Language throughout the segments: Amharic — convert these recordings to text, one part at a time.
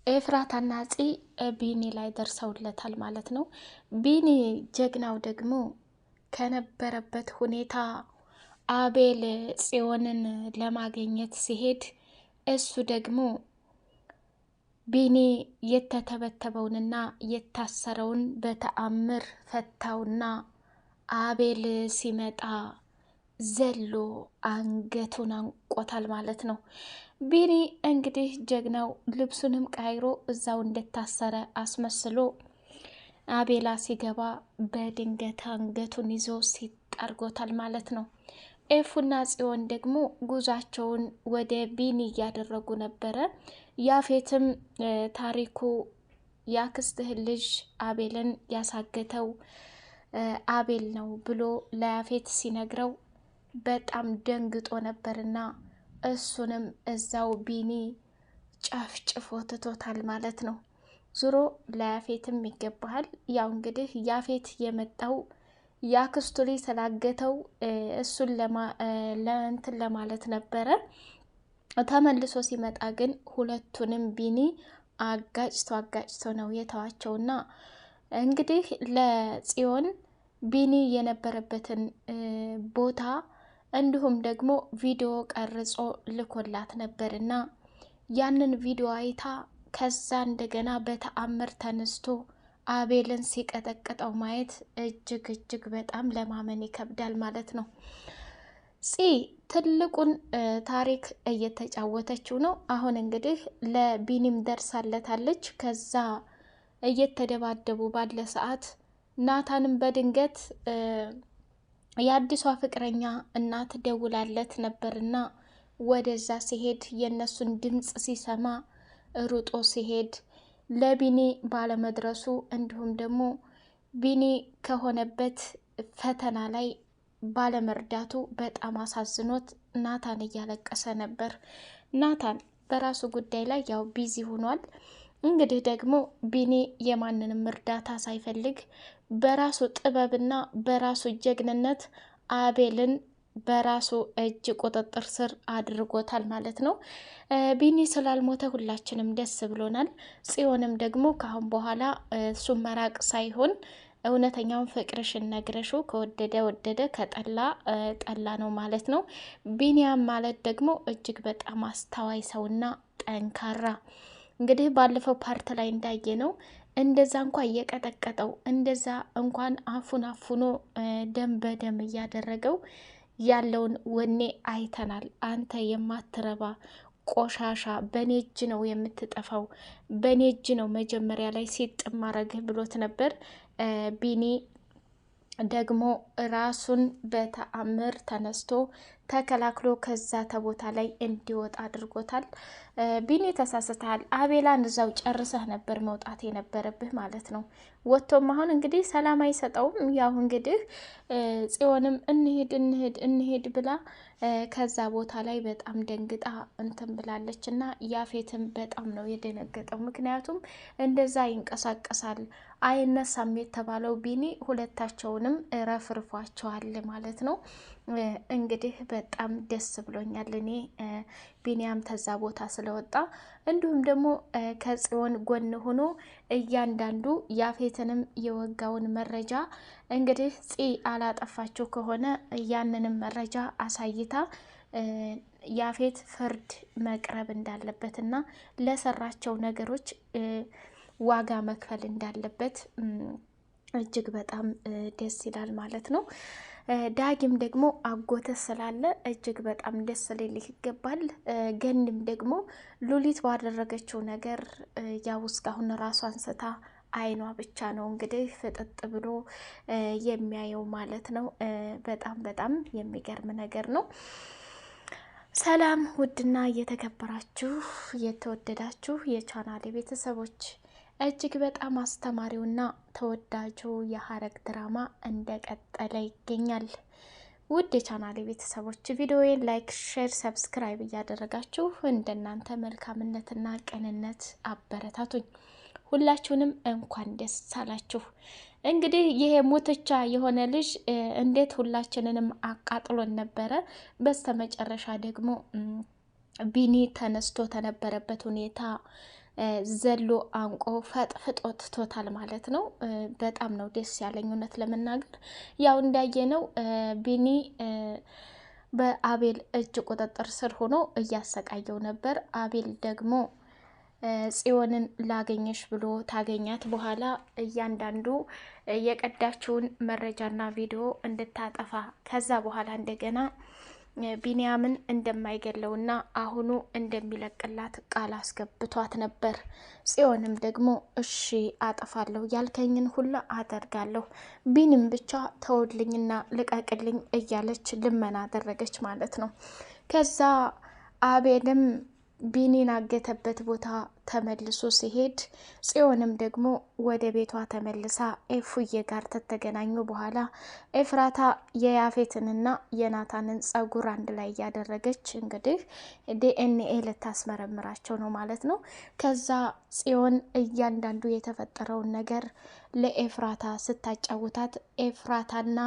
ኤፍራታና ፂ ቢኒ ላይ ደርሰውለታል ማለት ነው። ቢኒ ጀግናው ደግሞ ከነበረበት ሁኔታ አቤል ጽዮንን ለማግኘት ሲሄድ እሱ ደግሞ ቢኒ የተተበተበውንና የታሰረውን በተአምር ፈታውና አቤል ሲመጣ ዘሎ አንገቱን አንቆታል ማለት ነው። ቢኒ እንግዲህ ጀግናው ልብሱንም ቀይሮ እዛው እንደታሰረ አስመስሎ አቤላ ሲገባ በድንገት አንገቱን ይዞ ሲጠርጎታል ማለት ነው። ኤፉና ጽዮን ደግሞ ጉዟቸውን ወደ ቢኒ እያደረጉ ነበረ። ያፌትም ታሪኩ ያክስትህን ልጅ አቤልን ያሳገተው አቤል ነው ብሎ ለያፌት ሲነግረው በጣም ደንግጦ ነበርና እሱንም እዛው ቢኒ ጨፍጭፎ ትቶታል ማለት ነው። ዙሮ ለያፌትም ይገባሃል። ያው እንግዲህ ያፌት የመጣው ያክስቱ ልጅ ስላገተው እሱን ለእንትን ለማለት ነበረ። ተመልሶ ሲመጣ ግን ሁለቱንም ቢኒ አጋጭቶ ነው የተዋቸውና እንግዲህ ለጽዮን ቢኒ የነበረበትን ቦታ እንዲሁም ደግሞ ቪዲዮ ቀርጾ ልኮላት ነበርና ያንን ቪዲዮ አይታ ከዛ እንደገና በተአምር ተነስቶ አቤልን ሲቀጠቅጠው ማየት እጅግ በጣም ለማመን ይከብዳል ማለት ነው። ፂ ትልቁን ታሪክ እየተጫወተችው ነው። አሁን እንግዲህ ለቢኒም ደርሳለታለች። ከዛ እየተደባደቡ ባለ ሰዓት ናታንም በድንገት የአዲሷ ፍቅረኛ እናት ደውላለት ነበርና ወደዛ ሲሄድ የነሱን ድምፅ ሲሰማ ሩጦ ሲሄድ ለቢኒ ባለመድረሱ እንዲሁም ደግሞ ቢኒ ከሆነበት ፈተና ላይ ባለመርዳቱ በጣም አሳዝኖት ናታን እያለቀሰ ነበር። ናታን በራሱ ጉዳይ ላይ ያው ቢዚ ሆኗል። እንግዲህ ደግሞ ቢኒ የማንንም እርዳታ ሳይፈልግ በራሱ ጥበብና በራሱ ጀግንነት አቤልን በራሱ እጅ ቁጥጥር ስር አድርጎታል ማለት ነው። ቢኒ ስላልሞተ ሁላችንም ደስ ብሎናል። ጽዮንም ደግሞ ካሁን በኋላ እሱን መራቅ ሳይሆን እውነተኛውን ፍቅርሽን ነግረሹ ከወደደ ወደደ ከጠላ ጠላ ነው ማለት ነው። ቢኒያም ማለት ደግሞ እጅግ በጣም አስተዋይ ሰውና ጠንካራ እንግዲህ ባለፈው ፓርት ላይ እንዳየ ነው እንደዛ እንኳን እየቀጠቀጠው እንደዛ እንኳን አፉን አፉኖ ደም በደም እያደረገው ያለውን ወኔ አይተናል። አንተ የማትረባ ቆሻሻ በኔ እጅ ነው የምትጠፋው፣ በኔ እጅ ነው መጀመሪያ ላይ ሲጥማረግህ ብሎት ነበር። ቢኒ ደግሞ ራሱን በተአምር ተነስቶ ተከላክሎ ከዛ ተቦታ ላይ እንዲወጣ አድርጎታል። ቢኒ ተሳስተሃል፣ አቤላን እዛው ጨርሰህ ነበር መውጣት የነበረብህ ማለት ነው። ወጥቶም አሁን እንግዲህ ሰላም አይሰጠውም። ያው እንግዲህ ጽዮንም እንሄድ ብላ ከዛ ቦታ ላይ በጣም ደንግጣ እንትን ብላለች እና ያፌትም በጣም ነው የደነገጠው። ምክንያቱም እንደዛ ይንቀሳቀሳል አይነሳም የተባለው ቢኒ ሁለታቸውንም ረፍርፏቸዋል ማለት ነው። እንግዲህ በጣም ደስ ብሎኛል እኔ ቢኒያም ተዛ ቦታ ስለወጣ፣ እንዲሁም ደግሞ ከጽዮን ጎን ሆኖ እያንዳንዱ ያፌትንም የወጋውን መረጃ እንግዲህ ፂ አላጠፋችሁ ከሆነ ያንንም መረጃ አሳይታ ያፌት ፍርድ መቅረብ እንዳለበትና ለሰራቸው ነገሮች ዋጋ መክፈል እንዳለበት እጅግ በጣም ደስ ይላል ማለት ነው። ዳጊም ደግሞ አጎተ ስላለ እጅግ በጣም ደስ ሊልህ ይገባል። ገኒም ደግሞ ሉሊት ባደረገችው ነገር ያው እስካሁን ራሷን ስታ አይኗ ብቻ ነው እንግዲህ ፍጥጥ ብሎ የሚያየው ማለት ነው። በጣም የሚገርም ነገር ነው። ሰላም ውድና እየተከበራችሁ የተወደዳችሁ የቻናሌ ቤተሰቦች እጅግ በጣም አስተማሪውና ተወዳጁ የሐረግ ድራማ እንደቀጠለ ይገኛል። ውድ የቻናሌ ቤተሰቦች ቪዲዮዬን ላይክ፣ ሼር፣ ሰብስክራይብ እያደረጋችሁ እንደናንተ መልካምነትና ቅንነት አበረታቱኝ። ሁላችሁንም እንኳን ደስ አላችሁ። እንግዲህ ይሄ ሙትቻ የሆነ ልጅ እንዴት ሁላችንንም አቃጥሎን ነበረ። በስተመጨረሻ ደግሞ ቢኒ ተነስቶ ተነበረበት ሁኔታ ዘሎ አንቆ ፈጥፍጦ ትቶታል ማለት ነው። በጣም ነው ደስ ያለኝ እውነት ለመናገር። ያው እንዳየነው ቢኒ በአቤል እጅ ቁጥጥር ስር ሆኖ እያሰቃየው ነበር። አቤል ደግሞ ጽዮንን ላገኘሽ ብሎ ታገኛት በኋላ እያንዳንዱ የቀዳችውን መረጃና ቪዲዮ እንድታጠፋ ከዛ በኋላ እንደገና ቢንያምን እንደማይገለውና አሁኑ እንደሚለቅላት ቃል አስገብቷት ነበር። ጽዮንም ደግሞ እሺ አጠፋለሁ ያልከኝን ሁላ አደርጋለሁ፣ ቢንም ብቻ ተወልኝና ልቀቅልኝ እያለች ልመና አደረገች ማለት ነው። ከዛ አቤልም ቢኒን አገተበት ቦታ ተመልሶ ሲሄድ ጽዮንም ደግሞ ወደ ቤቷ ተመልሳ ኤፉዬ ጋር ተገናኙ። በኋላ ኤፍራታ የያፌትንና የናታንን ጸጉር አንድ ላይ እያደረገች እንግዲህ ዲኤንኤ ልታስመረምራቸው ነው ማለት ነው። ከዛ ጽዮን እያንዳንዱ የተፈጠረውን ነገር ለኤፍራታ ስታጫውታት ኤፍራታና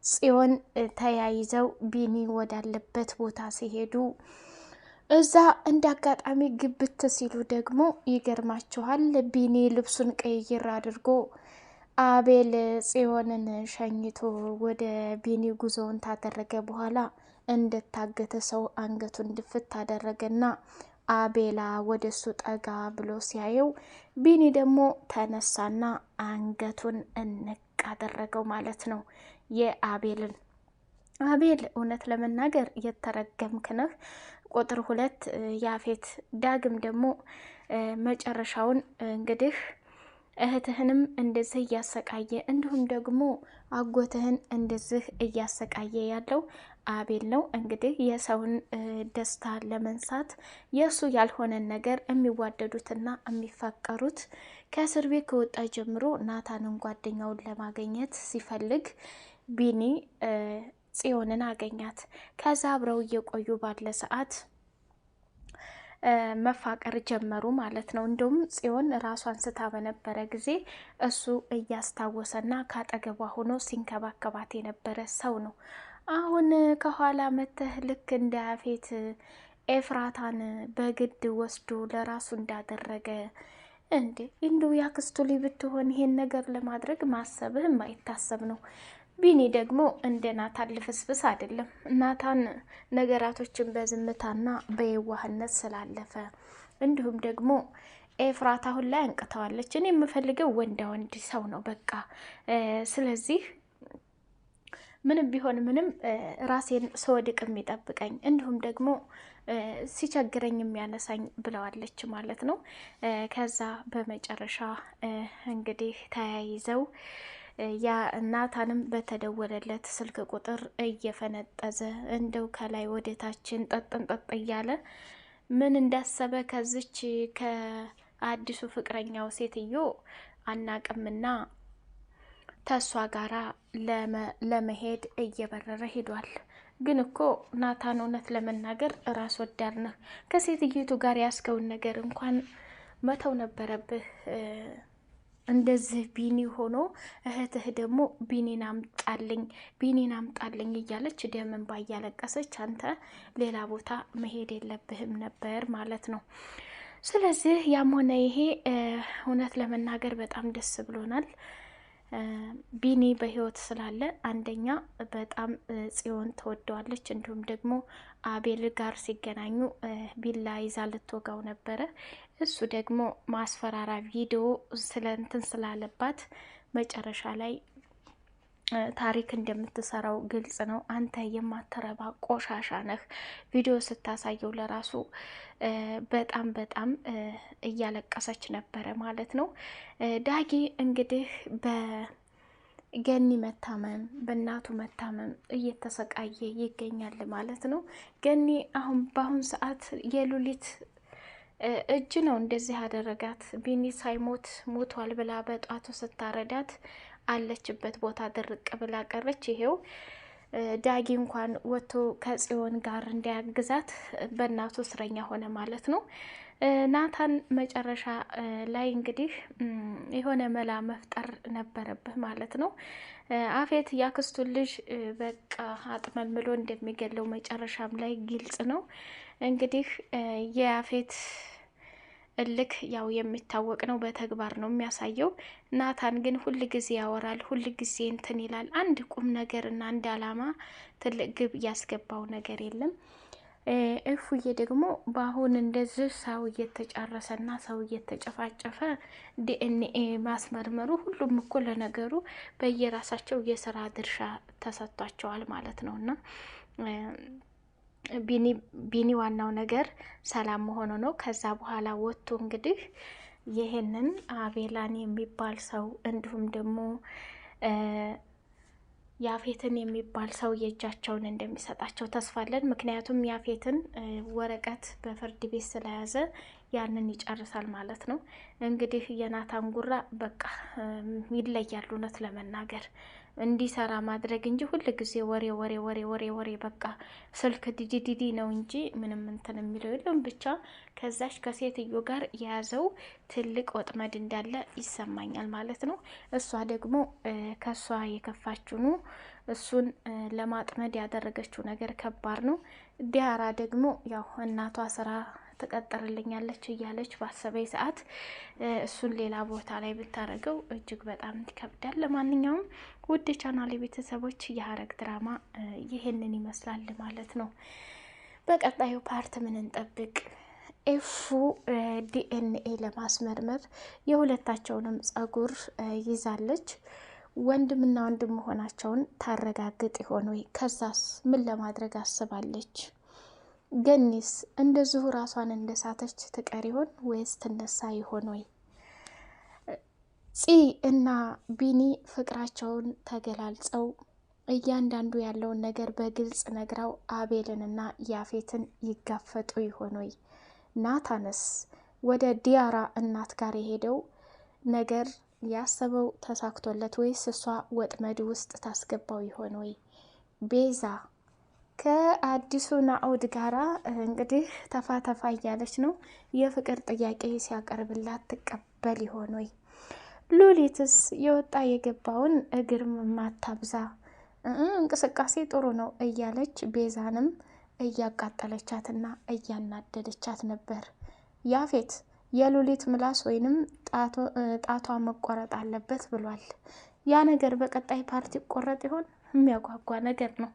ጽዮን ተያይዘው ቢኒ ወዳለበት ቦታ ሲሄዱ እዛ እንደ አጋጣሚ ግብት ሲሉ ደግሞ ይገርማችኋል ቢኒ ልብሱን ቀይር አድርጎ አቤል ጽዮንን ሸኝቶ ወደ ቢኒ ጉዞውን ታደረገ በኋላ እንደታገተ ሰው አንገቱን ድፍት አደረገና አቤላ ወደሱ ጠጋ ብሎ ሲያየው ቢኒ ደግሞ ተነሳና አንገቱን እንቅ አደረገው ማለት ነው የአቤልን። አቤል እውነት ለመናገር የተረገምክ ነህ። ቁጥር 2 ያፌት ዳግም ደግሞ መጨረሻውን እንግዲህ እህትህንም እንደዚህ እያሰቃየ እንዲሁም ደግሞ አጎትህን እንደዚህ እያሰቃየ ያለው አቤል ነው። እንግዲህ የሰውን ደስታ ለመንሳት የእሱ ያልሆነን ነገር የሚዋደዱትና የሚፋቀሩት ከእስር ቤት ከወጣ ጀምሮ ናታንን ጓደኛውን ለማግኘት ሲፈልግ ቢኒ ጽዮንን አገኛት። ከዛ አብረው እየቆዩ ባለ ሰዓት መፋቀር ጀመሩ ማለት ነው። እንደውም ጽዮን ራሷን ስታ በነበረ ጊዜ እሱ እያስታወሰና ካጠገቧ ሆኖ ሲንከባከባት የነበረ ሰው ነው። አሁን ከኋላ መተህ ልክ እንደ ያፌት ኤፍራታን በግድ ወስዶ ለራሱ እንዳደረገ እንዴ! እንደው ያክስቱ ልጅ ብትሆን ይሄን ነገር ለማድረግ ማሰብህ የማይታሰብ ነው። ቢኒ ደግሞ እንደ ናታን ልፍስፍስ አይደለም። ናታን ነገራቶችን በዝምታና በየዋህነት ስላለፈ እንዲሁም ደግሞ ኤፍራታ አሁን ላይ አንቅተዋለች። እኔ የምፈልገው ወንዳ ወንድ ሰው ነው በቃ። ስለዚህ ምንም ቢሆን ምንም ራሴን ስወድቅ የሚጠብቀኝ እንዲሁም ደግሞ ሲቸግረኝ የሚያነሳኝ ብለዋለች ማለት ነው። ከዛ በመጨረሻ እንግዲህ ተያይዘው ያ ናታንም በተደወለለት ስልክ ቁጥር እየፈነጠዘ እንደው ከላይ ወደ ታችን ጠጥ እያለ ምን እንዳሰበ ከዚች ከአዲሱ ፍቅረኛው ሴትዮ አናቅምና ተሷ ጋራ ለመሄድ እየበረረ ሄዷል። ግን እኮ ናታን እውነት ለመናገር ራስ ወዳድ ነህ። ከሴትዮቱ ጋር ያስከውን ነገር እንኳን መተው ነበረብህ። እንደዚህ ቢኒ ሆኖ እህትህ ደግሞ ቢኒን አምጣልኝ እያለች ደምን ባያለቀሰች አንተ ሌላ ቦታ መሄድ የለብህም ነበር ማለት ነው። ስለዚህ ያም ሆነ ይሄ እውነት ለመናገር በጣም ደስ ብሎናል። ቢኒ በህይወት ስላለ አንደኛ በጣም ጽዮን ተወደዋለች። እንዲሁም ደግሞ አቤል ጋር ሲገናኙ ቢላ ይዛ ልትወጋው ነበረ። እሱ ደግሞ ማስፈራራ ቪዲዮ ስለንትን ስላለባት መጨረሻ ላይ ታሪክ እንደምትሰራው ግልጽ ነው። አንተ የማትረባ ቆሻሻ ነህ። ቪዲዮ ስታሳየው ለራሱ በጣም እያለቀሰች ነበረ ማለት ነው። ዳጊ እንግዲህ በገኒ መታመም በእናቱ መታመም እየተሰቃየ ይገኛል ማለት ነው። ገኒ በአሁን ሰዓት የሉሊት እጅ ነው እንደዚህ ያደረጋት። ቢኒ ሳይሞት ሞቷል ብላ በጧቱ ስታረዳት አለችበት ቦታ ድርቅ ብላ ቀረች። ይሄው ዳጊ እንኳን ወጥቶ ከጽዮን ጋር እንዲያግዛት በእናቱ እስረኛ ሆነ ማለት ነው። ናታን መጨረሻ ላይ እንግዲህ የሆነ መላ መፍጠር ነበረብህ ማለት ነው። አፌት ያክስቱን ልጅ በቃ አጥመልምሎ እንደሚገለው መጨረሻም ላይ ግልጽ ነው። እንግዲህ የአፌት እልክ ያው የሚታወቅ ነው፣ በተግባር ነው የሚያሳየው። ናታን ግን ሁል ጊዜ ያወራል፣ ሁል ጊዜ እንትን ይላል። አንድ ቁም ነገር እና አንድ አላማ ትልቅ ግብ ያስገባው ነገር የለም። እፉዬ ደግሞ በአሁን እንደዚህ ሰው እየተጫረሰና ሰው እየተጨፋጨፈ ዲኤንኤ ማስመርመሩ ሁሉም እኮ ለነገሩ በየራሳቸው የስራ ድርሻ ተሰጥቷቸዋል ማለት ነው። እና ቢኒ ዋናው ነገር ሰላም መሆኑ ነው። ከዛ በኋላ ወጥቶ እንግዲህ ይህንን አቤላን የሚባል ሰው እንዲሁም ደግሞ ያፌትን የሚባል ሰው የእጃቸውን እንደሚሰጣቸው ተስፋለን። ምክንያቱም ያፌትን ወረቀት በፍርድ ቤት ስለያዘ ያንን ይጨርሳል ማለት ነው። እንግዲህ የናታን ጉራ በቃ ይለያሉ። እውነት ለመናገር እንዲሰራ ማድረግ እንጂ ሁል ጊዜ ወሬ ወሬ ወሬ ወሬ ወሬ በቃ ስልክ ዲዲዲዲ ነው እንጂ ምንም እንትን የሚለው የለም። ብቻ ከዛች ከሴትዮ ጋር የያዘው ትልቅ ወጥመድ እንዳለ ይሰማኛል ማለት ነው። እሷ ደግሞ ከሷ የከፋችኑ እሱን ለማጥመድ ያደረገችው ነገር ከባድ ነው። ዲያራ ደግሞ ያው እናቷ ስራ ትቀጥርልኛለች እያለች ባሰበኝ ሰዓት እሱን ሌላ ቦታ ላይ ብታደርገው እጅግ በጣም ይከብዳል። ለማንኛውም ውድ ቻናሌ ቤተሰቦች የሐረግ ድራማ ይህንን ይመስላል ማለት ነው። በቀጣዩ ፓርት ምን እንጠብቅ? ኤፉ ዲኤንኤ ለማስመርመር የሁለታቸውንም ጸጉር ይዛለች። ወንድምና ወንድም መሆናቸውን ታረጋግጥ ይሆን ወይ? ከዛስ ምን ለማድረግ አስባለች? ገኒስ እንደዚሁ ራሷን እንደሳተች ትቀር ይሆን ወይስ ትነሳ ይሆን ወይ? ፂ እና ቢኒ ፍቅራቸውን ተገላልጸው እያንዳንዱ ያለውን ነገር በግልጽ ነግራው አቤልንና ያፌትን ይጋፈጡ ይሆን ወይ? ናታንስ ወደ ዲያራ እናት ጋር የሄደው ነገር ያሰበው ተሳክቶለት ወይስ እሷ ወጥመድ ውስጥ ታስገባው ይሆን ወይ? ቤዛ ከአዲሱ ናኦድ ጋራ እንግዲህ ተፋ እያለች ነው። የፍቅር ጥያቄ ሲያቀርብላት ትቀበል ይሆን ወይ? ሉሊትስ የወጣ የገባውን እግር ማታብዛ እንቅስቃሴ ጥሩ ነው እያለች ቤዛንም እያቃጠለቻትና እያናደደቻት ነበር። ያፌት የሉሊት ምላስ ወይንም ጣቷ መቆረጥ አለበት ብሏል። ያ ነገር በቀጣይ ፓርቲ ቆረጥ ይሆን? የሚያጓጓ ነገር ነው።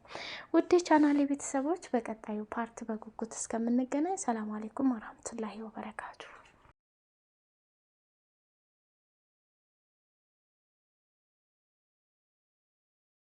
ውድ ቻናሌ ቤተሰቦች በቀጣዩ ፓርት በጉጉት እስከምንገናኝ ሰላም አለይኩም ወራህመቱላሂ ወበረካቱ።